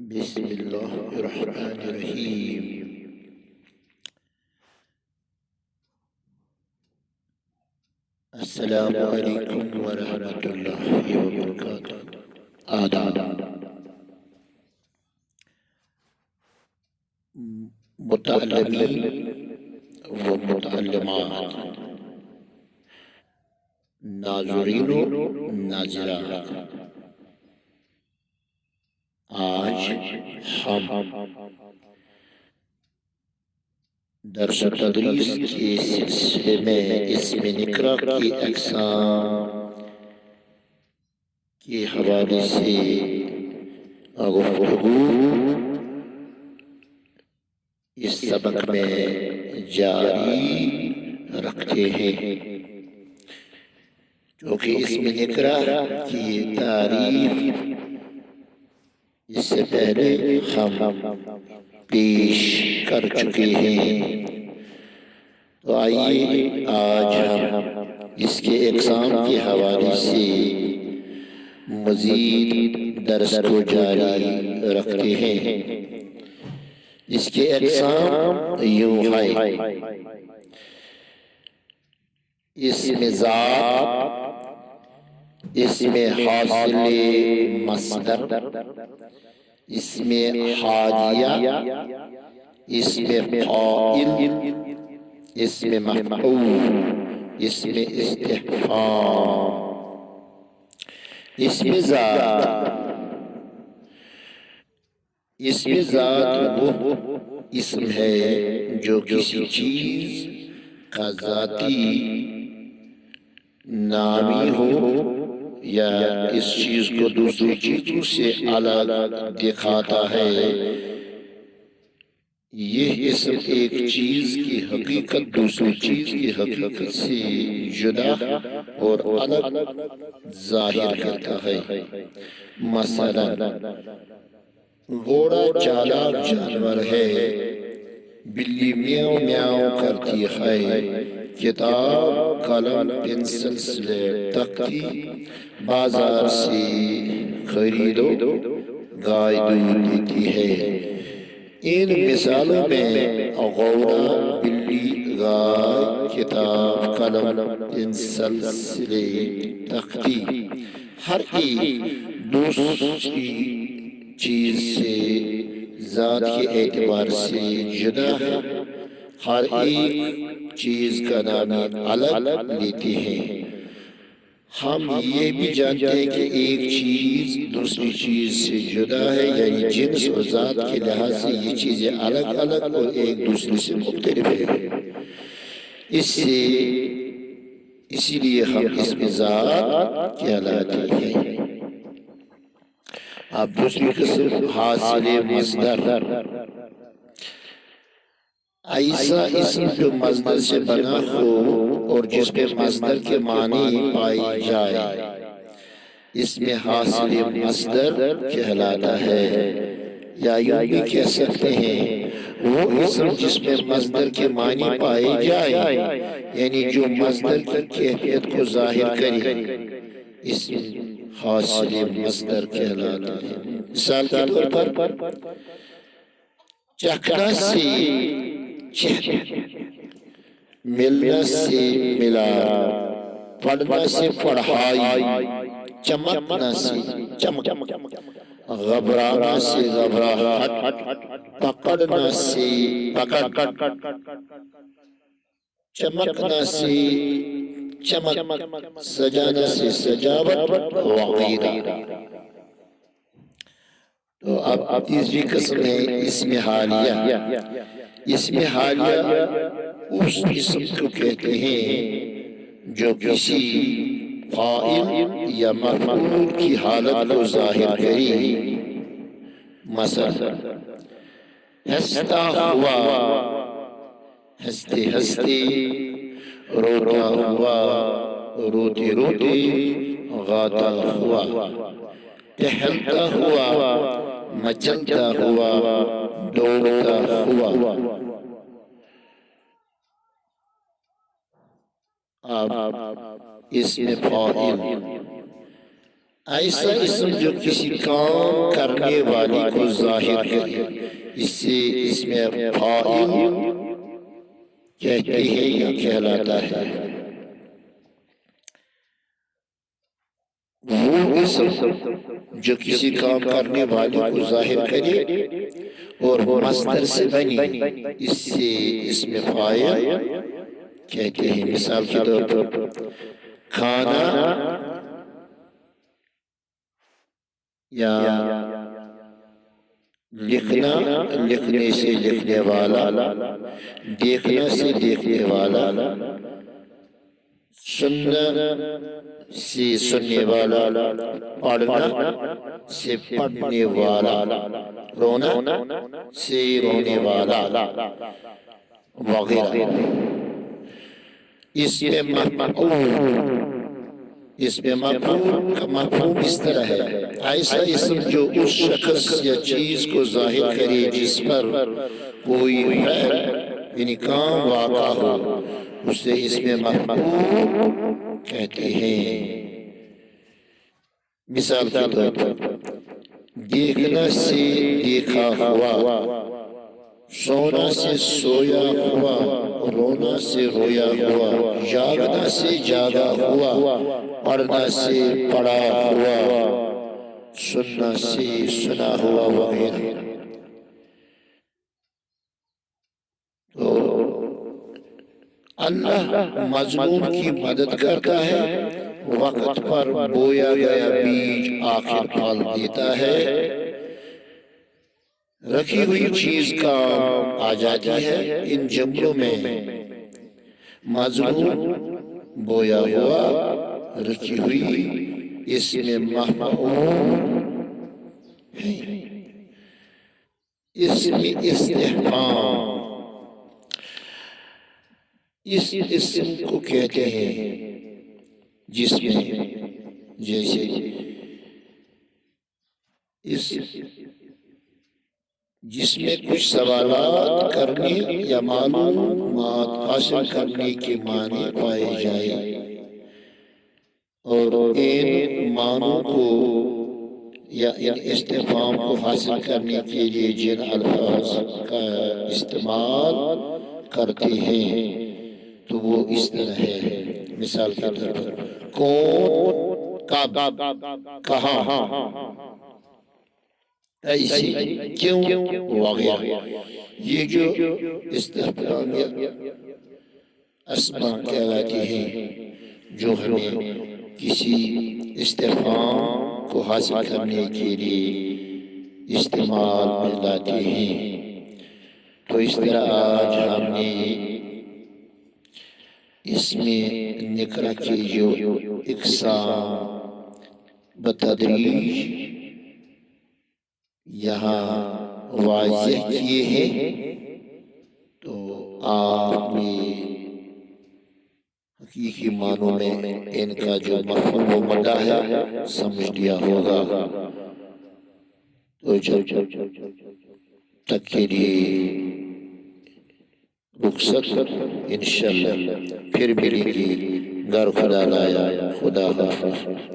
بسم اللہ الرحمن الرحیم۔ السلام علیکم ورحمۃ اللہ وبرکاتہ۔ آداب۔ متعلمین و متعلمات، ناظرین و ناظرات، آج ہم درس و تدریس کے سلسلے میں اسم نکرہ کی اقسام کے حوالے سے گفتگو اس سبق میں جاری رکھتے ہیں، کیونکہ اسم نکرہ کی تعریف اس سے پہلے ہم پیش کر چکے ہیں۔ تو آئیے آج ہم اس کے اقسام کے حوالے سے مزید درس کو جاری رکھتے ہیں۔ اس کے اقسام یوں ہیں: اسم ذات، اسم حاصل مصدر، اسم حالیہ، اسم فاعل، اسم مفعول، اسم استفہام۔ اسم ذات، اسم ذات وہ اسم ہے جو کسی چیز کا ذاتی نامی ہو یا اس چیز کو دوسری چیزوں سے الگ دکھاتا ہے۔ یہ اسم ایک چیز کی حقیقت دوسری چیز کی حقیقت سے جدا اور الگ ظاہر کرتا ہے۔ مثلا گھوڑا چالاک جانور ہے، بلی میاؤں میاؤں کرتی ہے، کتاب، قلم، پنسل، سلیٹ، تختی بازار سے خریدو، گائے دودھ دیتی ہے۔ ان مثالوں میں گھوڑا، بلی، گائے، کتاب، قلم، پنسل، سلیٹ، تختی ہر ایک دوسری چیز سے ذات کے اعتبار سے جدا ہے۔ ہر ایک چیز کا نام الگ لیتے ہیں۔ ہم یہ بھی جانتے ہیں کہ ایک چیز دوسری چیز سے جدا ہے، یعنی جنس اور ذات کے لحاظ سے یہ چیزیں الگ الگ اور ایک دوسرے سے مختلف ہیں۔ اسی لیے ہم اسم ذات کہلاتے ہیں۔ اب دوسری قسم حاصل مصدر، ایسا اسم جو مصدر سے بنا ہو اور جس میں مصدر کے معنی پائی جائے، اسم حاصل مصدر کہلاتا ہے۔ یا یوں بھی کہہ سکتے ہیں وہ اسم جس میں مصدر کے معنی پائے جائے، یعنی جو مصدر کی کیفیت کو ظاہر کرے، اسم حاصل مصدر کہلاتا ہے۔ مثال کے طور پر چکھنا سے چکھ، ملنا سے ملا، پڑھنا سے پڑھائی، چمکنا سے چمک، گھبرانا سے گھبراہٹ، پکڑنا سے پکڑ، چمکنا سے چمک، سجانا سے سجاوٹ وغیرہ۔ تو اب تیسری قسم ہے اسم حالیہ۔ اسم حالیہ اس اسم کو کہتے ہیں جو کسی فاعل یا مفعول کی حالت کو ظاہر کرے۔ مثلا ہنستا ہوا، ہنستے ہنستے، روتا ہوا، روتے روتے، غاتا ہوا، ٹہلتا ہوا، مچلتا ہوا، دوڑتا ہوا۔ اب اسم فاعل، ایسا اسم جو کسی کام کرنے والے کو ظاہر کرے، اس سے اس میں فاعل کہتے ہیں یا کہلاتا ہے۔ وہ اسم جو کسی کام کرنے والے کو ظاہر کرے اور مصدر سے بنی، اس سے اس میں فاعل کہتے ہیں۔ مثال کے طور پر کھانا یا لکھنا، لکھنے سے لکھنے والا، دیکھنا سے دیکھنے والا، سننا سے سننے والا، پڑھنا سے پڑھنے والا، رونا سے رونے والا وغیرہ۔ اس میں مفعول کا مفہوم اس طرح ہے، ایسا اسم جو اس شخص یا چیز کو ظاہر کرے جس پر کوئی فعل یعنی کام واقع ہو، اسے اس میں مفعول کہتے ہیں۔ مثال کے طور پر دیکھنا سے دیکھا ہوا، سونا سے سویا ہوا، رونا سے رویا ہوا، جاگنا سے جاگا ہوا، پڑھنا سے پڑھا ہوا، سننا سے سنا ہوا وغیرہ۔ تو اللہ مظلوم کی مدد کرتا ہے، وقت پر بویا گیا بیج آخر پھل دیتا ہے، رکھی ہوئی چیز کام آ جاتی ہے۔ ان جملوں میں مظلوم، بویا ہوا، رکھی ہوئی، اس میں مفعول ہے۔ اس میں استفہام، اس اسم کو کہتے ہیں جس میں جیسے جس میں کچھ سوالات کرنے یا معلومات حاصل کرنے کے معنی پائے جائے، اور ان معنوں کو یا ان استفہام کو حاصل کرنے کے لیے جن الفاظ کا استعمال کرتے ہیں تو وہ اس طرح ہے۔ مثال کے طور پر کون، کب، کہاں، ایسے، کیوں وغیرہ۔ یہ جو استفہام اسماء کہلاتی ہیں جو ہمیں کسی استفہام کو حاصل کرنے کے لیے استعمال میں لاتے ہیں۔ تو اس طرح آج ہم نے اس میں نکرہ کے جو اقسام بتدریج یہاں واضح کیے ہیں، تو آپ نے حقیقی معنوں میں ان کا جو مفہوم و مدہ ہے سمجھ لیا ہوگا۔ تو جب تک کے لیے رخصت، انشاءاللہ پھر ملیں گے، گر خدا لایا، خدا حافظ۔